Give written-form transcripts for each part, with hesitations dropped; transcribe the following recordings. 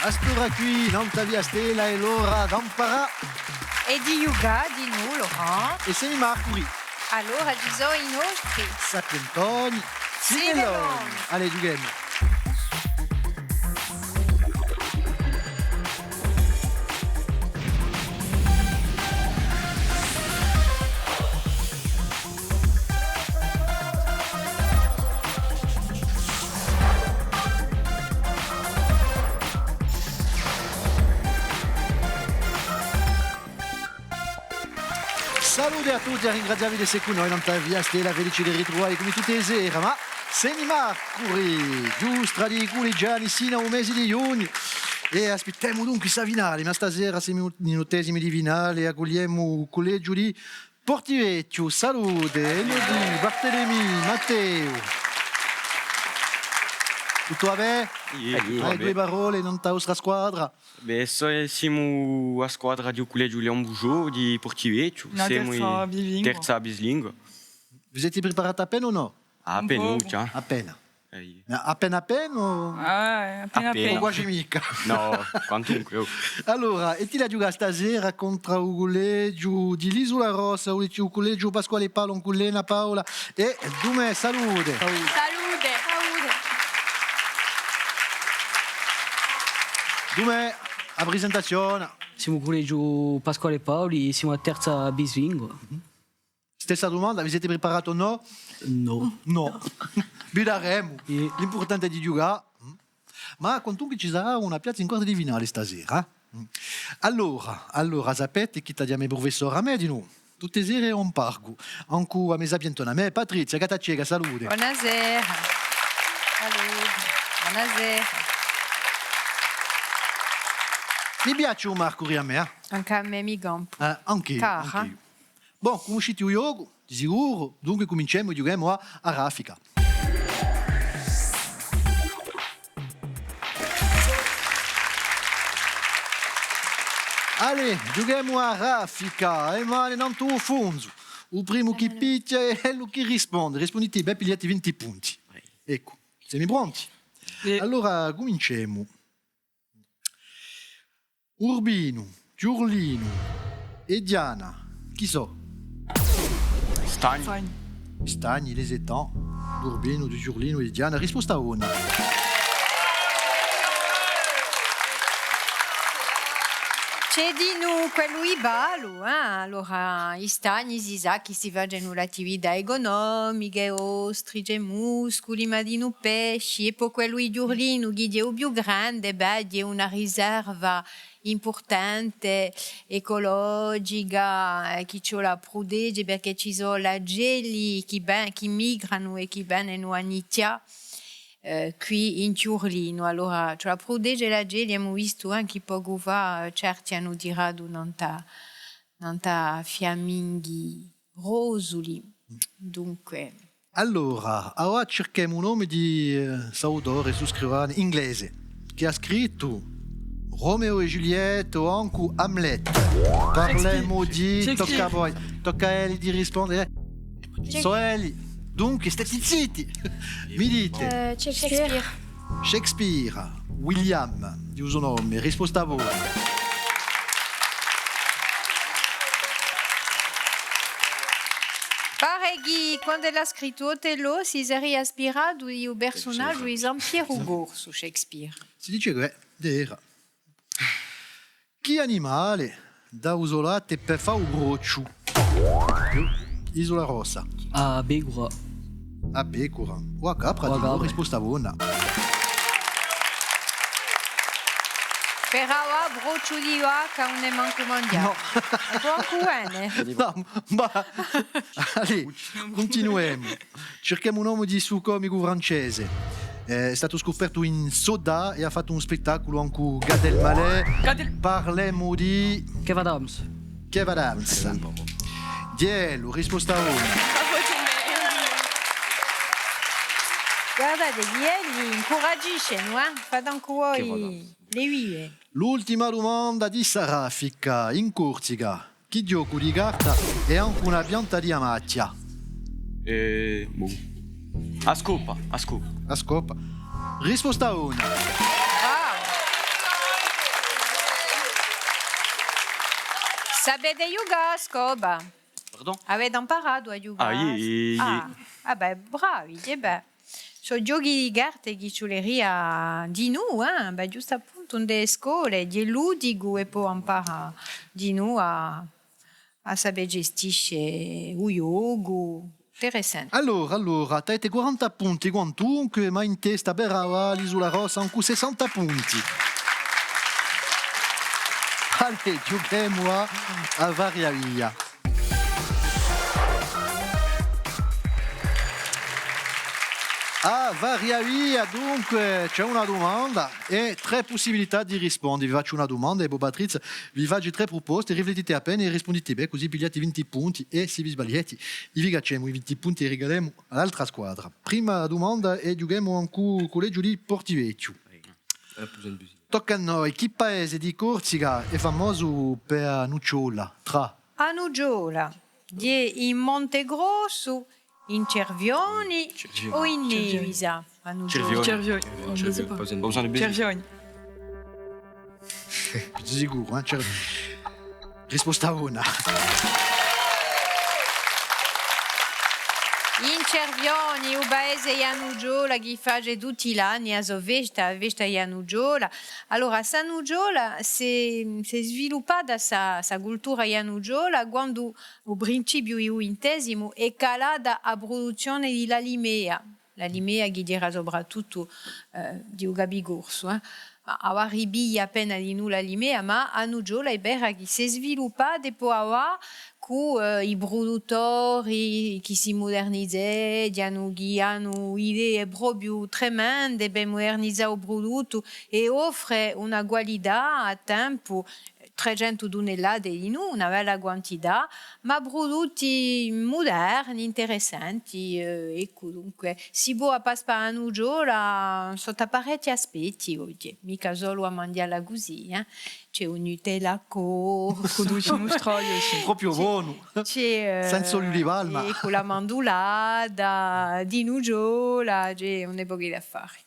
Astura qui, non t'avia stella e l'ora d'Ampara. E di Yuga, di nous, Laurent. E se mi marcuri. Allora ci sono i nostri. Sapientoni. Sineloni. Allez, giughiamo. Salute a tutti, ringraziavi di seguire noi, non via stella, felice di ritrovare come tutte le sere, ma se mi marcuri, giusto di Culigiani, sino a un mese di giugno, e aspettiamo dunque sa finale, ma stasera siamo minutesimi di finale, accogliamo il collegio di Portivecchio, salute, Elodie, Bartolomei, Matteo. Tutto va bene? Hai due parole, non ta vostra squadra? Beh, siamo a squadra di collegio Leon Bujo di Portivecchio. Siamo terza bislingua. Vi siete preparati appena o no? Appena, già. Appena. Appena o... appena. O quasi mica. No, quantunque. Allora, e ti la gioca stasera contro il collegio di l'Isola Rossa, il collegio Pasquale Paolo, un collena Paola e Dume, salute. Salute. Dume, la presentazione. Siamo collegio Pasquale Paoli, siamo a terza bislingua. Stessa domanda, vi siete preparati o no? No. Vederemo. L'importante è di giocare. Ma quantunque ci sarà una piazza in quarto di finale stasera. Allora, sapete chi ti chiama professore a me di noi? Tutte le sere un parco. Anche a me sapientona. Me, Patrizia, Catacega, salute. Buonasera. Salute. Buonasera. Mi piace un Marco a me, Anche a me mi gampo. Anche Cara. io. Bon, conoscete il gioco, di sicuro. Dunque cominciamo e giochiamo a raffica. Allez, giochiamo a raffica. E male, non tu fondo. Il primo che picchia è quello che risponde. Rispondete bene, pigliate 20 punti. Ecco, siamo pronti? Allora, cominciamo. Urbino, Giurlino e Diana, chi so? Stagni, les étangs, d'Urbino, di Giurlino e Diana. Risposta 1. C'è di noi quello Ibalu, allora i stagni si sa che si fanno l'attività economica, ostriche, muscoli, ma di noi pesci, e poi quello di Giurlino che è più grande, è una riserva importante, ecologica, che ci la protegge perché ci sono la geli che migrano e che vengono a nicchia. Qui in Giurlino, allora cioè la protegge la geli abbiamo visto anche poco fa, certi hanno tirato non ta fiamminghi rosoli, dunque. Allora, ora cerchiamo un nome di autore su scrivano inglese che ha scritto Romeo e Giulietta o anche Hamlet. Parliamo di... Tocca a Eli di rispondere. Soeli. Dunque, state zitti. Mi dite. Shakespeare. William, di uso nome. Risposta a voi. Pare che quando l'ha scritto Otello si è ispirato il personaggio di Jean-Pierre Hugo su Shakespeare. Si dice che era. Chi animale da usolate per fare un broccio? Isola Rossa. A Begura. A pecora. O a capra, di risposta buona. Però a broccio di vaca non è manco mangiato. No, ma allez, continuiamo. Cerchiamo un uomo di suo comico francese. È stato scoperto in Soda e ha fatto un spettacolo anche Gad Elmaleh. Parliamo di Kev Adams. Diello, risposta 1. Guardate, Dielli incoraggisce, no? Fate ancora le vie. L'ultima domanda di Sarafica, in Corsica. Chi gioco di carta è anche una pianta di amacchia? A scopa. A scopa. Risposta 1. Sapete giocare a scoba? Pardon? Avete imparato a giocare? Bravi, e beh. Sono giochi di carte che ciuleria di noi, giusto appunto nelle scuole, di ludico e poi impara di noi a sapere gestire il gioco. Interessante. Allora, avete 40 punti quantunque, ma in testa Berava, l'Isola Rossa, con 60 punti. Allez, giochiamo a Varia Via. A Varia Via, dunque, c'è una domanda e 3 possibilità di rispondere. Vi faccio una domanda e Patrizia vi faccio 3 proposte, riflettete appena e rispondete bene, così pigliate 20 punti e se vi sbagliate vi facciamo i 20 punti e regaliamo all'altra squadra. Prima domanda e giochiamo anche con il collegio di Portivecchio. Tocca a noi, che paese di Corsica è famoso per Nucciola? Tra A Nuggiola, in Montegrosso, in Cervioni o in Nevisa? A Nuggiola. Cervioni. Cervioni. sicuro, eh? Risposta una. In Cervioni, il paese di Nuggiola che fa tutti gli anni a festa di Nuggiola. Allora, sa Nuggiola si è sviluppata sa cultura di Nuggiola quando al principio del XX è calata la produzione della limea. La limea che era soprattutto di Gabigorso. A ribiglia appena di nulla limea, ma a Nuggiola è vera che si è sviluppata e poi con i produttori che si modernizzano, che hanno idee proprio tremende per modernizzare il prodotto e offre una qualità a tempo 300 tonnellate di una bella quantità, ma prodotti moderni, interessanti. Ecco, dunque, si può passare a Nuggiola sotto parecchi aspetti oggi, mica solo a mangiare così. C'è un Nutella corso, Proprio buono. c'è Senza olio di palma. ecco, la mandulada di Nuggiola, c'è un'epoca da fare.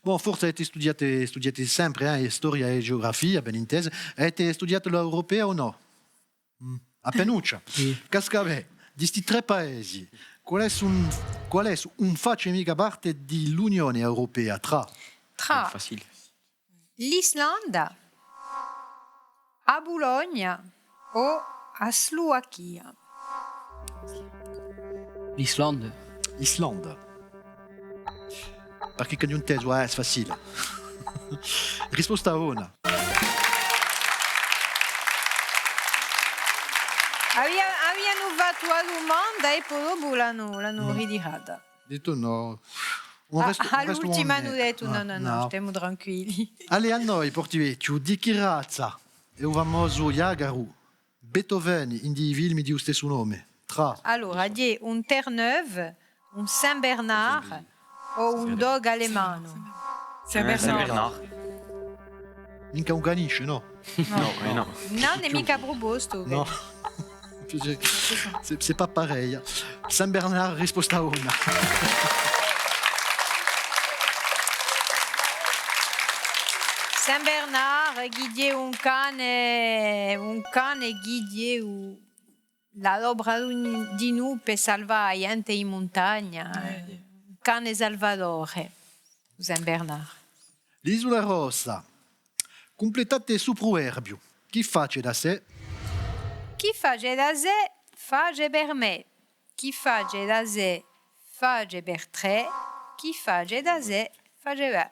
Bon, forse avete studiate sempre storia e geografia, ben intesa. Avete studiato l'europea o no? A Penuccia. Sì. Cascavè, di questi 3 paesi, qual è un faccia mica parte dell'Unione Europea tra Facile. l'Islanda, a Bologna o a Slovacchia? L'Islande. Islanda? Perché che non teso è facile. Risposta una. Abbiamo fatto la domanda e poi dopo l'hanno ritirata. Detto no. All'ultima hanno detto no, stiamo tranquilli. Allez, a noi, Portivecchio, di che razza è un famoso Jagaru? Beethoven in di film di stesso nome. Tra Allora, di un Terre-Neuve, un Saint-Bernard o un dog alemano? Saint-Bernard. mica un caniche, no? No, no. Non è mica proposto. No. C'est pas pareil. Saint Bernard, risposta una. Saint Bernard guidie un cane guidie la lobra di nu per salvare gente in montagna. Un cane salvatore, Saint Bernard. L'Isola Rossa. Completate su proverbio. Chi face da sé? Chi face da sé, face per me. Chi face da sé, face per tre. Chi face da sé, face per.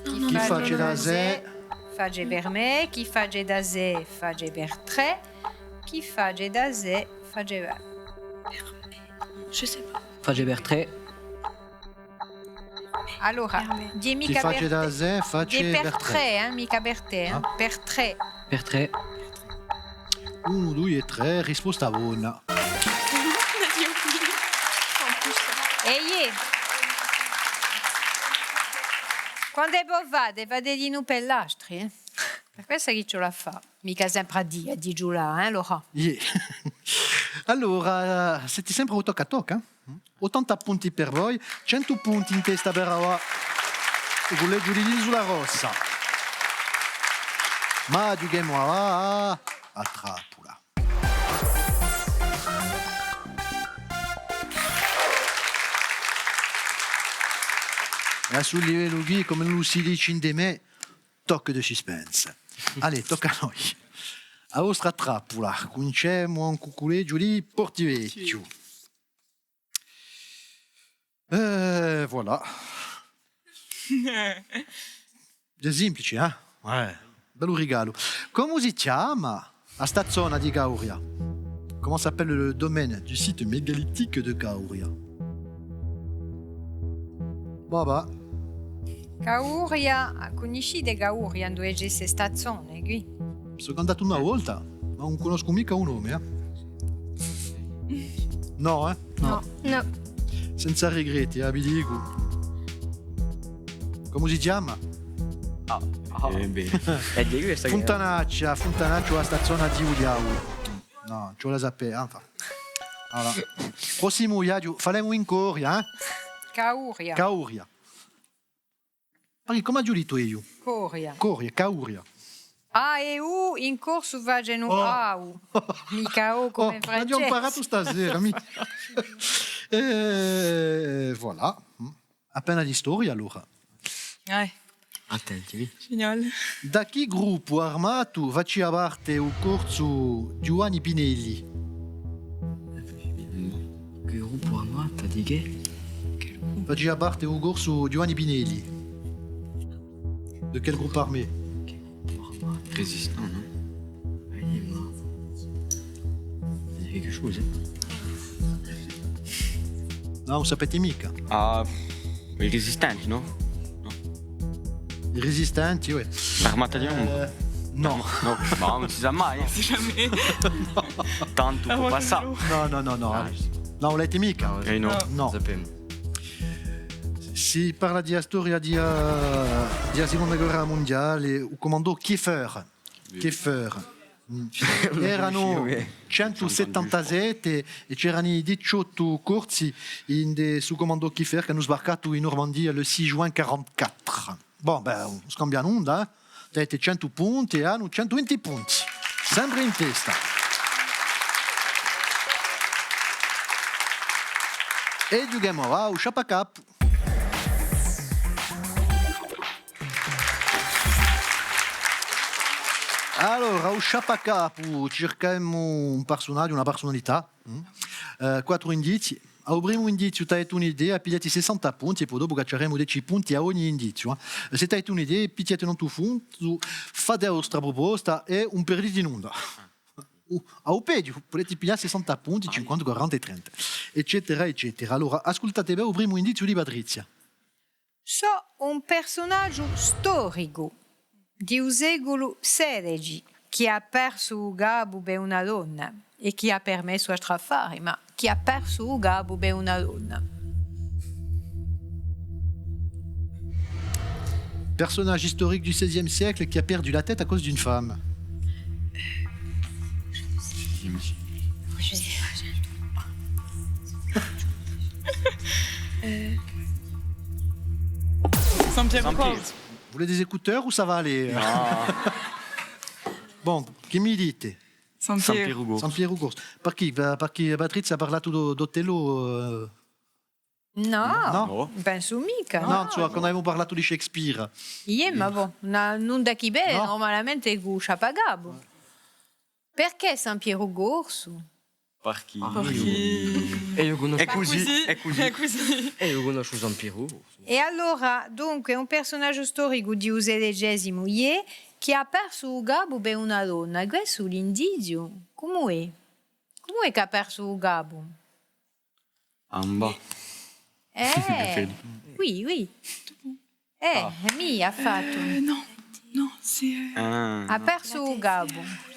Chi face da sé? Face per me. Chi face da sé, face per tre. Chi face da sé, face per. Je sais pas. Fage per 3. Allora, di Chi mica face per da te. sé, Di face per per tre. tre, mica per te, per tre. Per 3. 1, 2 e 3, risposta buona. Ehi, quando fate? Fate di nu per l'astri, eh? Per questo che ce la fa. Mica sempre a di giù là, Laura? Yeah. Allora, siete sempre un tocca a tocca? 80 punti per voi, 100 punti in testa per Awa, il collegio di l'Isola Rossa. Ma giughiamo a trappola. E a sul livello qui, come non si dice in de me, tocca di suspense. Allez, tocca a noi. A vostra trappola, cominciamo un cuculeggio lì, portivecchio. Voilà. È semplice, eh? Bello regalo. Come si chiama la stazione di Gauria? Comment s'appelle le domaine du site mégalithique de Gauria? Baba. Gauria, conosci de Gauria, dove c'è questa stazione qui? Sono andato una volta, ma non conosco mica un nome, No, eh? No. Senza regretti, vi dico. Come si chiama? È di questa Fontanaccia, la stazione di Uliau. No, ce la sapevo. Allora. Prossimo viaggio, faremo in Coria, eh? Cauria. Cauria. Perché come ho giudito io? Coria. Cauria. A e U in corso vageno AU. Mica O come in L'abbiamo francese. imparato stasera. Voilà. Appena di storia allora. Attenti. Génial. Da che gruppo armato faceva parte il corso Giovanni Pinelli? Che gruppo armato di che? Faceva parte il corso Giovanni Pinelli. De quel groupe armé? Résistant, non? Il y a quelque chose. No, non sapete mica. Ah, i resistenti, no? I resistenti, ouais. L'armata di uomo? No. No, ma non si sa mai. Jamais. Tanto può passare. No. No, non l'avete mica. No. No. Sappiamo. Si parla di storia della seconda guerra mondiale, il comando Kiefer. Erano 177 e c'erano 18 corsi sul comando Kiefer che hanno sbarcato in Normandia il 6 giugno 1944. Bon, scambiano onda, avete 100 punti e hanno 120 punti, sempre in testa. E giochiamo a Chapacap. Allora, al Chapacap cerchiamo un personaggio, una personalità, 4 indizi. Al primo indizio ti hai un'idea, pigliati 60 punti e poi dopo cacceremo 10 punti a ogni indizio. Se ti hai un'idea, pigliate un tuo punto, fate la vostra proposta e un perdite in onda. A peggio, potete pigliare 60 punti, 50, 40 e 30, eccetera, eccetera. Allora, ascoltate bene il primo indizio di Patrizia. So un personaggio storico di un secolo XVI che ha perso il gabbo per una donna e che ha permesso a strafare, ma che ha perso il gabbo per una donna. Personnage historique du XVIe siècle qui a perdu la tête à cause d'une femme. Saint-Pierre au corps. Vous voulez des écouteurs ou ça va aller? Bon, che mi dite? Saint-Pierre. San Piero Corso. Perché Patrizia ha parlato d'Otello? No, penso mica. No, cioè, quando abbiamo parlato di Shakespeare. Ma boh, non da chi bene, No. normalmente guscia pagabo. Perché San Piero Gorso? Perché? E io conosco, È così. e io conosco San Piero. E allora, dunque, è un personaggio storico di XVI che ha perso il gabbo per una donna. Questo è l'indizio. Come è? Come è che ha perso il gabbo? Amba. Oui. Mi ha fatto. Non, c'est... Ha perso il gabbo.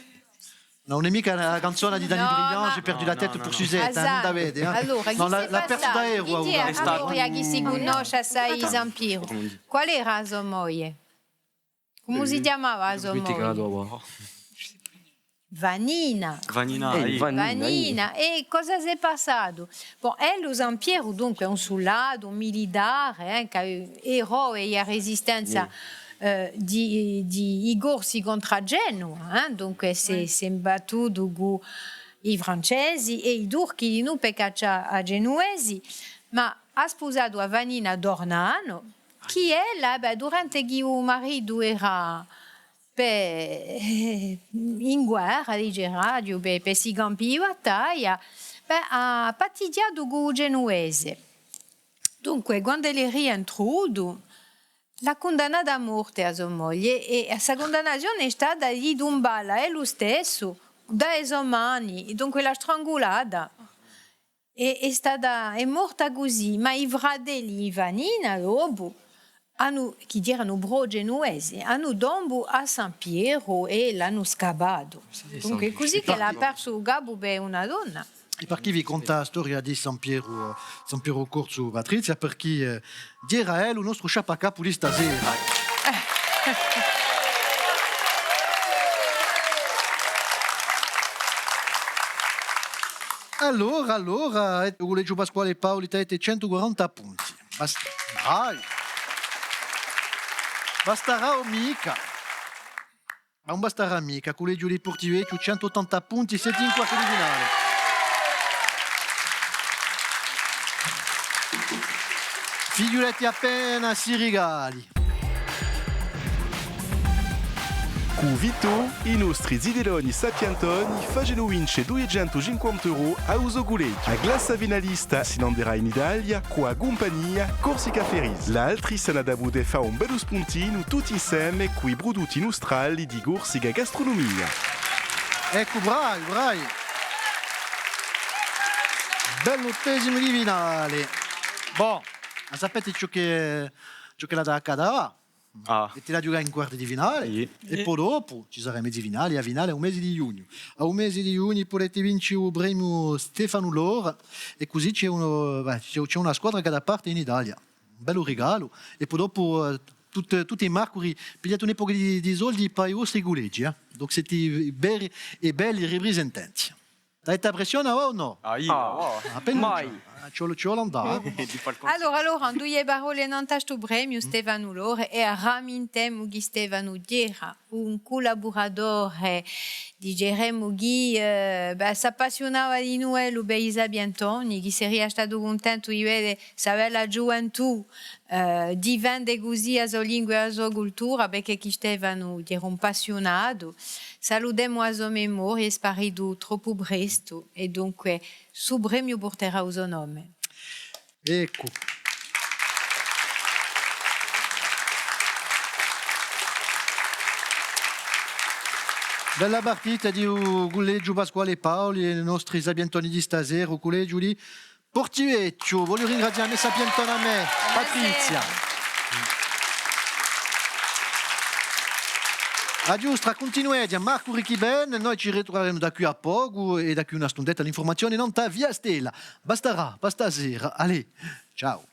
Non è mica la canzone di Danny No, Briand, ma- j'ai perdu la tête pour Suzette, non la vede? Allora, chi No, si l'ha perso da Ero. Chi è allora chi si conosce assai San Piero? Qual era la sua moglie? Come si chiamava la sua Quindi che la moglie? dopo. Vanina. Vanina. E cosa si è passato? Bon, lo San Piero dunque è un soldato, un militare, che eroe e resistenza di Igor si contro Genova, dunque si è battuto i francesi e i turchi di non peccaccia a genuesi, ma ha sposato a Vanina Dornano, che è là, durante che il marito era in guerra, dice radio, per si campi di battaglia, ha patteggiato con il genuese. Dunque, quando è rientrato, l'ha condannata a morte a sua moglie e questa condannazione è stata di Dumbala, è lo stesso, dai mani, dunque l'ha strangolata. È morta così, ma i fratelli Vanina, dopo, che erano bro genuesi, hanno dombo a San Piero e l'hanno scavato. Dunque è così che l'ha perso Gabo per una donna. E per chi vi conta la storia di San Piero Corso Patrizia, per chi era il nostro sciapacapo di stasera. Allora, il Collegio Pasquale Paoli avete 140 punti. Basterà mica. Ma non basterà mica. Collegio di Portivecchio 180 punti, siete in quarto di finale. Figurati appena si regali. Cu Vito, i nostri zideloni sapientoni facendo vincere 250 euro a Usoguleghi. A glassa finalista si landerà in Italia con la compagnia Corsica Ferries. L'altri se ne da bude fa un bello spuntino tutti insieme con i prodotti nostrali di Corsica Gastronomia. Ecco, bravi. Bello-ottesimo di finale. Boh, ma sapete ciò che la da accadere? E ti la gioca in quarti di finale e poi dopo ci sarà mezzi finali, a finale un mese di giugno. A un mese di giugno potete vincere il premio Stefano Lora e così c'è una squadra che da parte in Italia. Un bello regalo e poi dopo tutti i marchi pigliate un'epoca di soldi per i vostri colleghi. Donc siete belli e belli rappresentanti. Dai pressione o no? Mai. Ci vuole andare. Allora, due parole non tasto premio Stefano Lore e ramintemo che Stefano era un collaboratore di Geremo che si appassionava di noi, lo Beisa Biantoni, che sarebbe stato contento di vedere sa bella gioventù difende così la sua lingua e la sua cultura, perché Stefano era un appassionato. Salutiamo la sua memoria, è sparito troppo presto e dunque suo premio porterà il suo nome. Ecco. Bella partita di Collegio Pasquale Paoli e i nostri sapientoni di stasera, il Collegio di Portivecchio. Voglio ringraziare i sapientoni a me, Patrizia. A giustra, continuate a Marco Ricchi Ben, noi ci ritroveremo da qui a poco e da qui una stondetta l'informazione non ta via Stella. Basterà, basta sera. Allez, ciao.